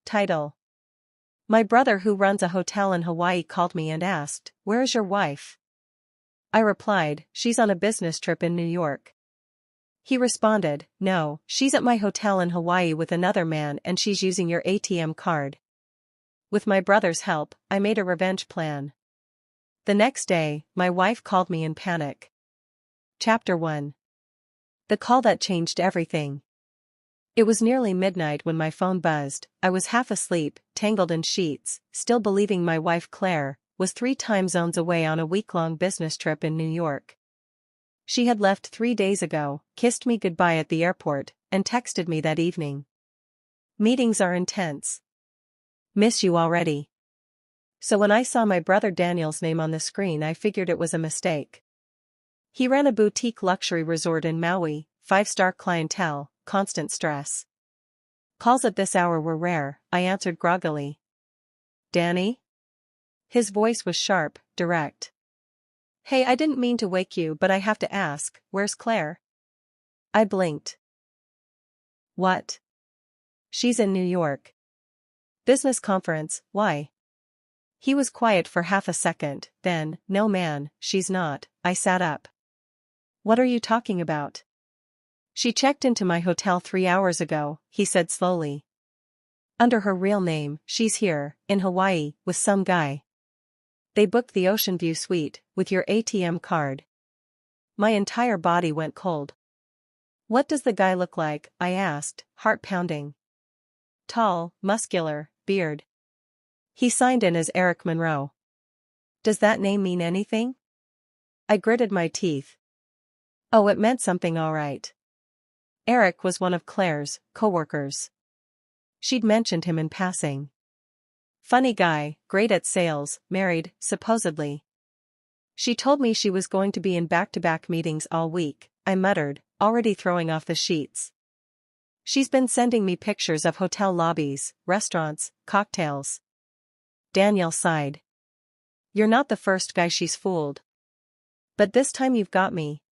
Title: My brother who runs a hotel in Hawaii called me and asked, "Where is your wife?" I replied, "She's on a business trip in New York." He responded, "No, she's at my hotel in Hawaii with another man and she's using your ATM card." With my brother's help, I made a revenge plan. The next day, my wife called me in panic. Chapter 1. The call that changed everything. It was nearly midnight when my phone buzzed. I was half asleep, tangled in sheets, still believing my wife Claire was 3 time zones away on a week-long business trip in New York. She had left 3 days ago, kissed me goodbye at the airport, and texted me that evening. "Meetings are intense. Miss you already." So when I saw my brother Daniel's name on the screen, I figured it was a mistake. He ran a boutique luxury resort in Maui, 5-star clientele, constant stress. Calls at this hour were rare. I answered groggily. "Danny?" His voice was sharp, direct. "Hey, I didn't mean to wake you, but I have to ask, where's Claire?" I blinked. "What?" "She's in New York. Business conference, why?" He was quiet for half a second, then, "No man, she's not." I sat up. "What are you talking about?" "She checked into my hotel 3 hours ago," he said slowly. "Under her real name, she's here, in Hawaii, with some guy. They booked the Ocean View suite, with your ATM card." My entire body went cold. "What does the guy look like?" I asked, heart pounding. "Tall, muscular, beard. He signed in as Eric Monroe." "Does that name mean anything?" I gritted my teeth. Oh, it meant something all right. Eric was one of Claire's co-workers. She'd mentioned him in passing. Funny guy, great at sales, married, supposedly. She told me she was going to be in back-to-back meetings all week, I muttered, already throwing off the sheets. "She's been sending me pictures of hotel lobbies, restaurants, cocktails." Daniel sighed. "You're not the first guy she's fooled. But this time you've got me.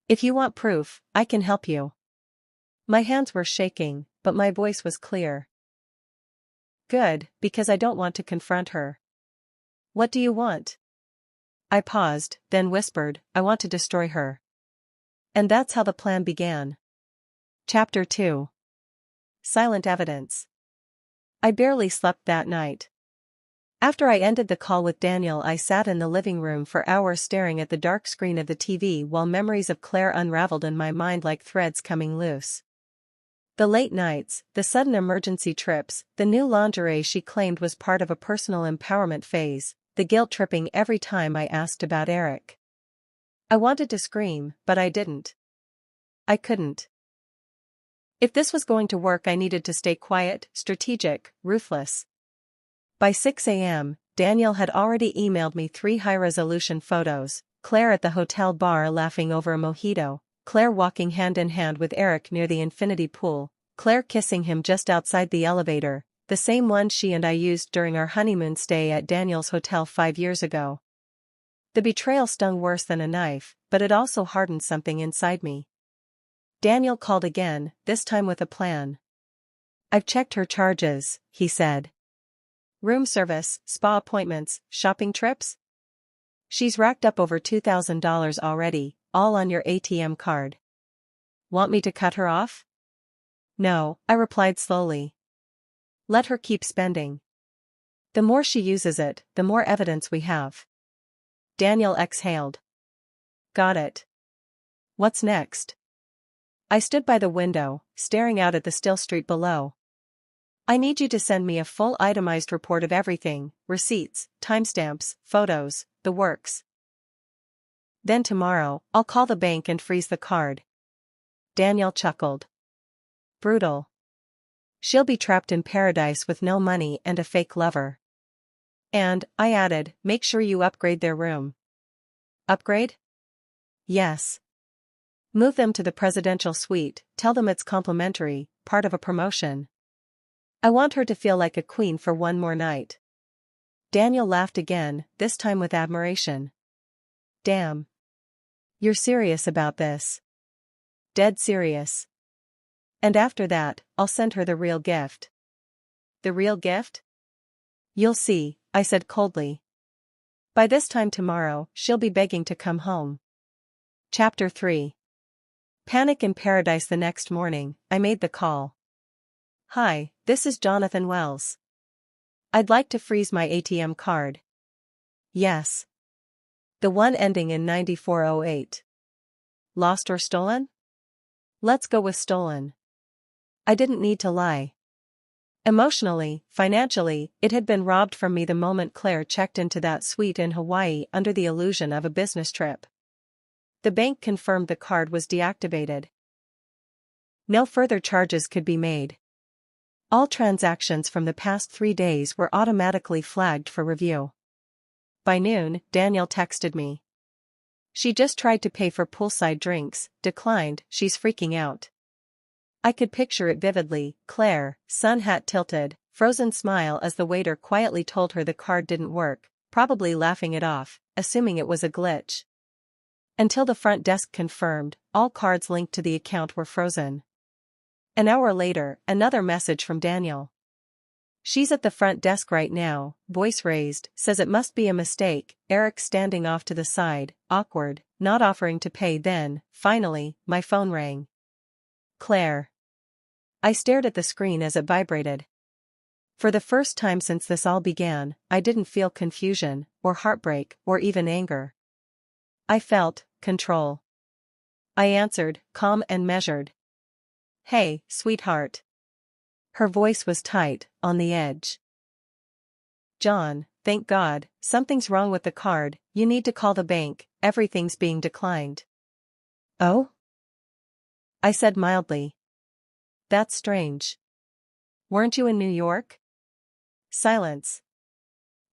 If you want proof, I can help you." My hands were shaking, but my voice was clear. "Good, because I don't want to confront her." "What do you want?" I paused, then whispered, "I want to destroy her." And that's how the plan began. Chapter 2. Silent evidence. I barely slept that night. After I ended the call with Daniel, I sat in the living room for hours staring at the dark screen of the TV while memories of Claire unraveled in my mind like threads coming loose. The late nights, the sudden emergency trips, the new lingerie she claimed was part of a personal empowerment phase, the guilt tripping every time I asked about Eric. I wanted to scream, but I didn't. I couldn't. If this was going to work, I needed to stay quiet, strategic, ruthless. By 6 a.m., Daniel had already emailed me 3 high-resolution photos: Claire at the hotel bar laughing over a mojito, Claire walking hand in hand with Eric near the infinity pool, Claire kissing him just outside the elevator, the same one she and I used during our honeymoon stay at Daniel's hotel 5 years ago. The betrayal stung worse than a knife, but it also hardened something inside me. Daniel called again, this time with a plan. "I've checked her charges," he said. "Room service, spa appointments, shopping trips? She's racked up over $2,000 already, all on your ATM card. Want me to cut her off?" "No," I replied slowly. "Let her keep spending. The more she uses it, the more evidence we have." Daniel exhaled. "Got it. What's next?" I stood by the window, staring out at the still street below. "I need you to send me a full itemized report of everything, receipts, timestamps, photos, the works. Then tomorrow, I'll call the bank and freeze the card." Daniel chuckled. "Brutal. She'll be trapped in paradise with no money and a fake lover." "And," I added, "make sure you upgrade their room." "Upgrade?" "Yes. Move them to the presidential suite, tell them it's complimentary, part of a promotion. I want her to feel like a queen for one more night." Daniel laughed again, this time with admiration. "Damn. You're serious about this." "Dead serious. And after that, I'll send her the real gift. The real gift? You'll see, I said coldly. By this time tomorrow, she'll be begging to come home. Chapter 3. Panic in Paradise. The next morning, I made the call. Hi, this is Jonathan Wells. I'd like to freeze my ATM card. Yes. The one ending in 9408. Lost or stolen? Let's go with stolen. I didn't need to lie. Emotionally, financially, it had been robbed from me the moment Claire checked into that suite in Hawaii under the illusion of a business trip. The bank confirmed the card was deactivated. No further charges could be made. All transactions from the past 3 days were automatically flagged for review. By noon, Daniel texted me. She just tried to pay for poolside drinks, declined, she's freaking out. I could picture it vividly, Claire, sun hat tilted, frozen smile as the waiter quietly told her the card didn't work, probably laughing it off, assuming it was a glitch. Until the front desk confirmed, all cards linked to the account were frozen. An hour later, another message from Daniel. She's at the front desk right now, voice raised, says it must be a mistake, Eric standing off to the side, awkward, not offering to pay. Then, finally, my phone rang. Claire. I stared at the screen as it vibrated. For the first time since this all began, I didn't feel confusion, or heartbreak, or even anger. I felt control. I answered, calm and measured. Hey, sweetheart. Her voice was tight, on the edge. John, thank God, something's wrong with the card, you need to call the bank, everything's being declined. Oh? I said mildly. That's strange. Weren't you in New York? Silence.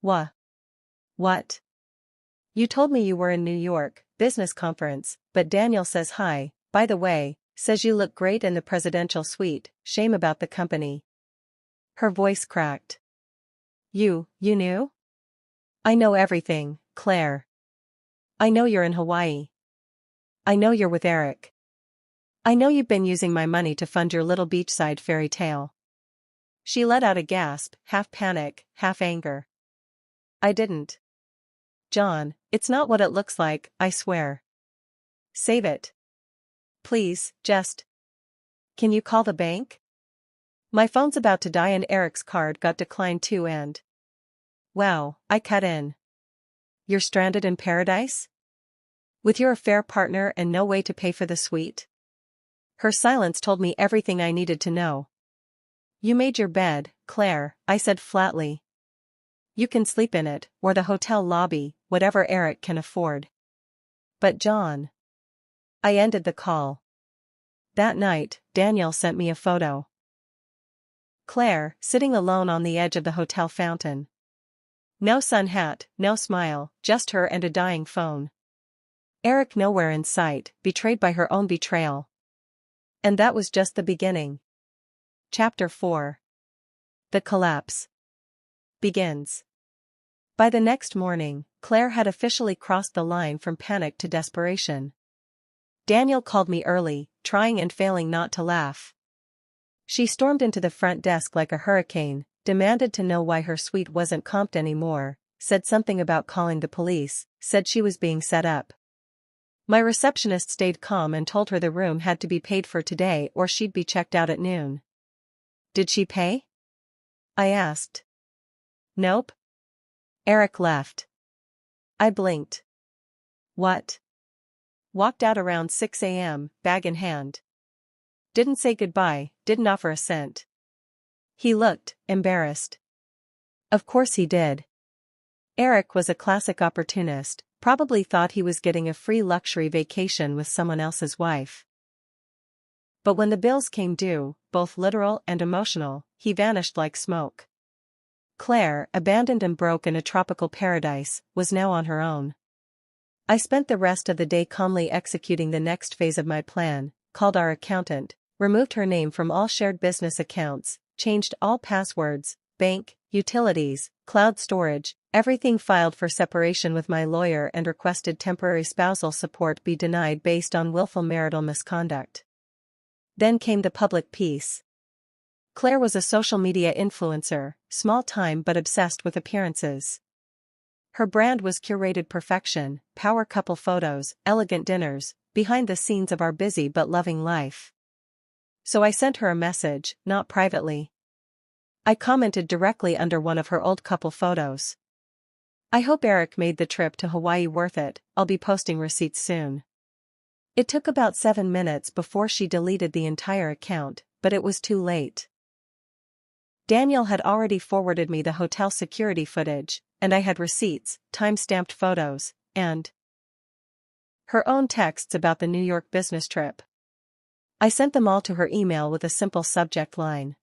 What? You told me you were in New York, business conference, but Daniel says hi, by the way, says you look great in the presidential suite, shame about the company. Her voice cracked. You knew? I know everything, Claire. I know you're in Hawaii. I know you're with Eric. I know you've been using my money to fund your little beachside fairy tale. She let out a gasp, half panic, half anger. I didn't. John, it's not what it looks like, I swear. Save it. Please, just. Can you call the bank? My phone's about to die and Eric's card got declined too and. Wow, I cut in. You're stranded in Paradise? With your affair partner and no way to pay for the suite? Her silence told me everything I needed to know. You made your bed, Claire, I said flatly. You can sleep in it, or the hotel lobby, whatever Eric can afford. But John. I ended the call. That night, Daniel sent me a photo. Claire, sitting alone on the edge of the hotel fountain. No sun hat, no smile, just her and a dying phone. Eric nowhere in sight, betrayed by her own betrayal. And that was just the beginning. Chapter 4. The collapse begins. By the next morning, Claire had officially crossed the line from panic to desperation. Daniel called me early, trying and failing not to laugh. She stormed into the front desk like a hurricane, demanded to know why her suite wasn't comped anymore, said something about calling the police, said she was being set up. My receptionist stayed calm and told her the room had to be paid for today or she'd be checked out at noon. Did she pay? I asked. Nope. Eric left. I blinked. What? Walked out around 6 a.m., bag in hand. Didn't say goodbye, didn't offer a cent. He looked embarrassed. Of course he did. Eric was a classic opportunist, probably thought he was getting a free luxury vacation with someone else's wife. But when the bills came due, both literal and emotional, he vanished like smoke. Claire, abandoned and broke in a tropical paradise, was now on her own. I spent the rest of the day calmly executing the next phase of my plan, called our accountant, removed her name from all shared business accounts, changed all passwords, bank, utilities, cloud storage, everything filed for separation with my lawyer and requested temporary spousal support be denied based on willful marital misconduct. Then came the public peace. Claire was a social media influencer, small-time but obsessed with appearances. Her brand was curated perfection, power couple photos, elegant dinners, behind the scenes of our busy but loving life. So I sent her a message, not privately. I commented directly under one of her old couple photos. I hope Eric made the trip to Hawaii worth it, I'll be posting receipts soon. It took about 7 minutes before she deleted the entire account, but it was too late. Daniel had already forwarded me the hotel security footage, and I had receipts, time-stamped photos, and her own texts about the New York business trip. I sent them all to her email with a simple subject line.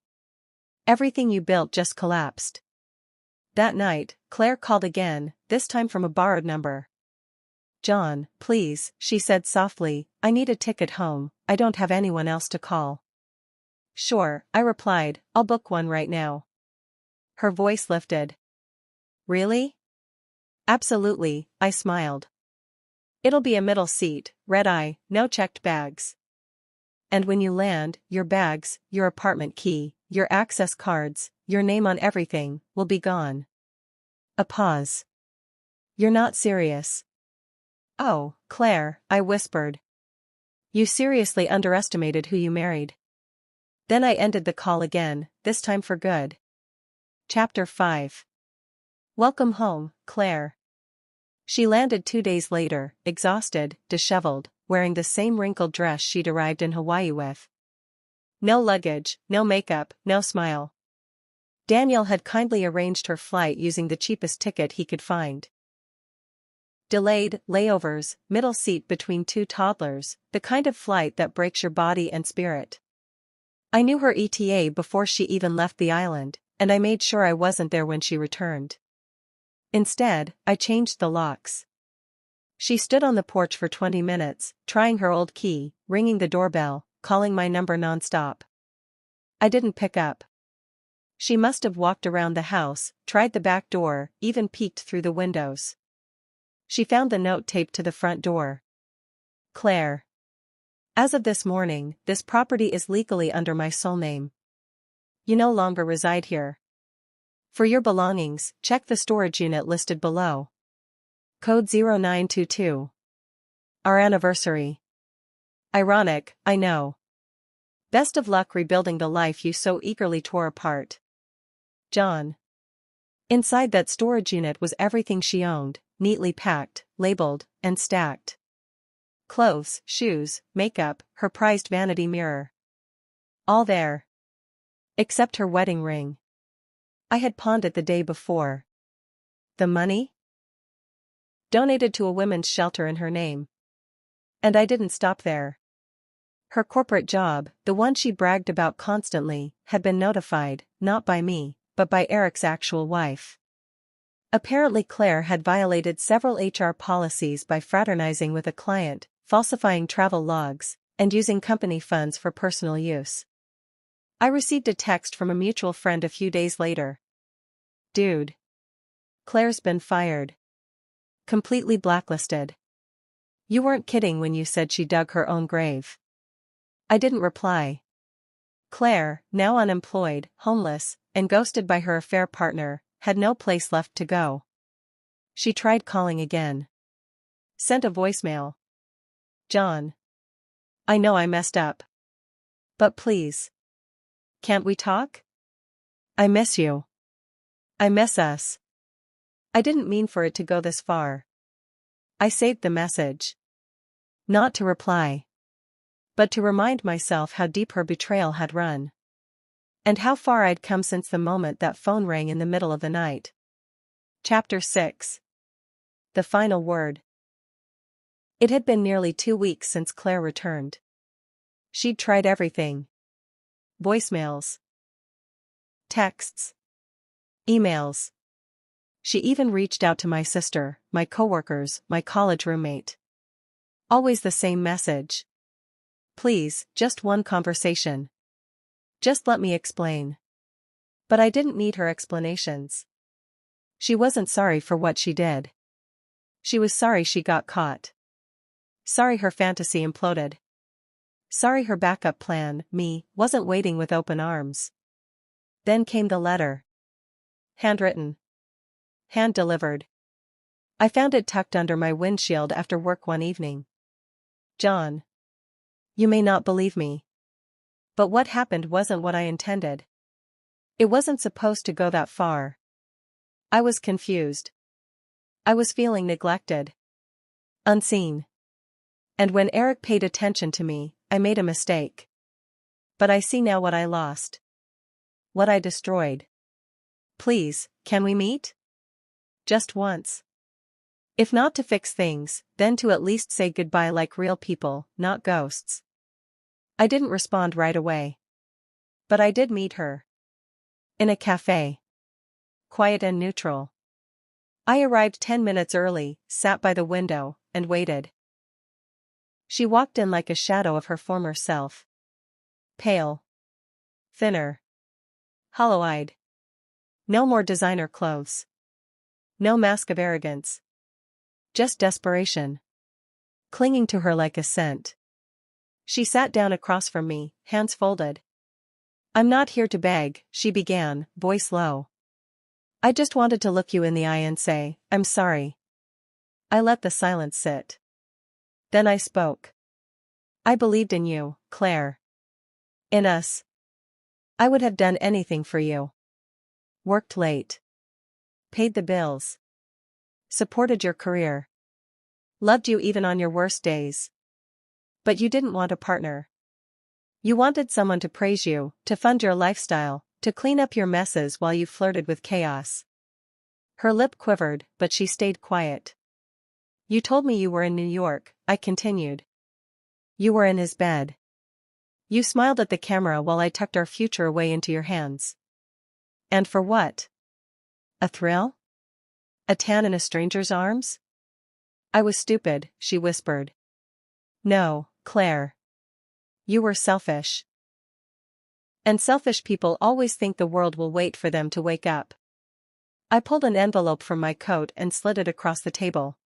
Everything you built just collapsed. That night, Claire called again, this time from a borrowed number. John, please, she said softly, I need a ticket home, I don't have anyone else to call. Sure, I replied, I'll book one right now. Her voice lifted. Really? Absolutely, I smiled. It'll be a middle seat, red-eye, no checked bags. And when you land, your bags, your apartment key, your access cards, your name on everything, will be gone. A pause. You're not serious. Oh, Claire, I whispered. You seriously underestimated who you married. Then I ended the call again, this time for good. Chapter 5. Welcome home, Claire. She landed 2 days later, exhausted, disheveled, wearing the same wrinkled dress she'd arrived in Hawaii with. No luggage, no makeup, no smile. Daniel had kindly arranged her flight using the cheapest ticket he could find. Delayed, layovers, middle seat between 2 toddlers, the kind of flight that breaks your body and spirit. I knew her ETA before she even left the island, and I made sure I wasn't there when she returned. Instead, I changed the locks. She stood on the porch for 20 minutes, trying her old key, ringing the doorbell, calling my number nonstop. I didn't pick up. She must have walked around the house, tried the back door, even peeked through the windows. She found the note taped to the front door. Claire. As of this morning, this property is legally under my sole name. You no longer reside here. For your belongings, check the storage unit listed below. Code 0922. Our anniversary. Ironic, I know. Best of luck rebuilding the life you so eagerly tore apart. John. Inside that storage unit was everything she owned, neatly packed, labeled, and stacked. Clothes, shoes, makeup, her prized vanity mirror. All there. Except her wedding ring. I had pawned it the day before. The money? Donated to a women's shelter in her name. And I didn't stop there. Her corporate job, the one she bragged about constantly, had been notified, not by me, but by Eric's actual wife. Apparently Claire had violated several HR policies by fraternizing with a client, falsifying travel logs, and using company funds for personal use. I received a text from a mutual friend a few days later. Dude. Claire's been fired. Completely blacklisted. You weren't kidding when you said she dug her own grave. I didn't reply. Claire, now unemployed, homeless, and ghosted by her affair partner, had no place left to go. She tried calling again. Sent a voicemail. John. I know I messed up. But please. Can't we talk? I miss you. I miss us. I didn't mean for it to go this far. I saved the message. Not to reply. But to remind myself how deep her betrayal had run. And how far I'd come since the moment that phone rang in the middle of the night. Chapter 6. The final word. It had been nearly 2 weeks since Claire returned. She'd tried everything. Voicemails. Texts. Emails. She even reached out to my sister, my coworkers, my college roommate. Always the same message. Please, just one conversation. Just let me explain. But I didn't need her explanations. She wasn't sorry for what she did. She was sorry she got caught. Sorry her fantasy imploded. Sorry her backup plan, me, wasn't waiting with open arms. Then came the letter. Handwritten. Hand-delivered. I found it tucked under my windshield after work one evening. John. You may not believe me. But what happened wasn't what I intended. It wasn't supposed to go that far. I was confused. I was feeling neglected. Unseen. And when Eric paid attention to me, I made a mistake. But I see now what I lost. What I destroyed. Please, can we meet? Just once. If not to fix things, then to at least say goodbye like real people, not ghosts. I didn't respond right away. But I did meet her. In a cafe. Quiet and neutral. I arrived 10 minutes early, sat by the window, and waited. She walked in like a shadow of her former self. Pale. Thinner. Hollow-eyed. No more designer clothes. No mask of arrogance. Just desperation. Clinging to her like a scent. She sat down across from me, hands folded. I'm not here to beg, she began, voice low. I just wanted to look you in the eye and say, I'm sorry. I let the silence sit. Then I spoke. I believed in you, Claire. In us. I would have done anything for you. Worked late. Paid the bills. Supported your career. Loved you even on your worst days. But you didn't want a partner. You wanted someone to praise you, to fund your lifestyle, to clean up your messes while you flirted with chaos. Her lip quivered, but she stayed quiet. You told me you were in New York, I continued. You were in his bed. You smiled at the camera while I tucked our future away into your hands. And for what? A thrill? A tan in a stranger's arms? I was stupid, she whispered. No, Claire. You were selfish. And selfish people always think the world will wait for them to wake up. I pulled an envelope from my coat and slid it across the table.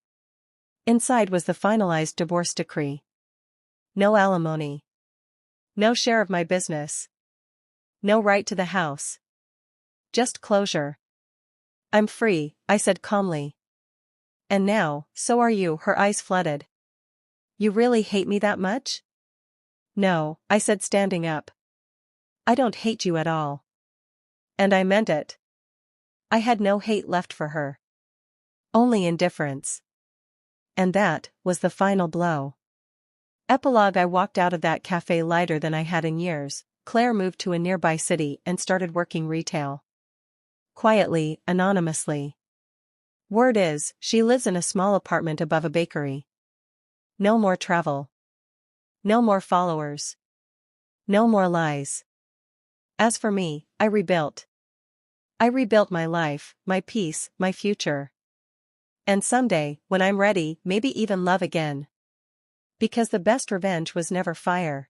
Inside was the finalized divorce decree. No alimony. No share of my business. No right to the house. Just closure. I'm free, I said calmly. And now, so are you, her eyes flooded. You really hate me that much? No, I said standing up. I don't hate you at all. And I meant it. I had no hate left for her. Only indifference. And that was the final blow. Epilogue. I walked out of that cafe lighter than I had in years. Claire moved to a nearby city and started working retail. Quietly, anonymously. Word is, she lives in a small apartment above a bakery. No more travel. No more followers. No more lies. As for me, I rebuilt. I rebuilt my life, my peace, my future. And someday, when I'm ready, maybe even love again. Because the best revenge was never fire.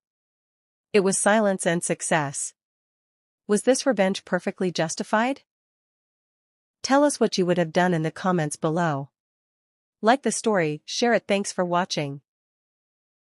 It was silence and success. Was this revenge perfectly justified? Tell us what you would have done in the comments below. Like the story, share it. Thanks for watching.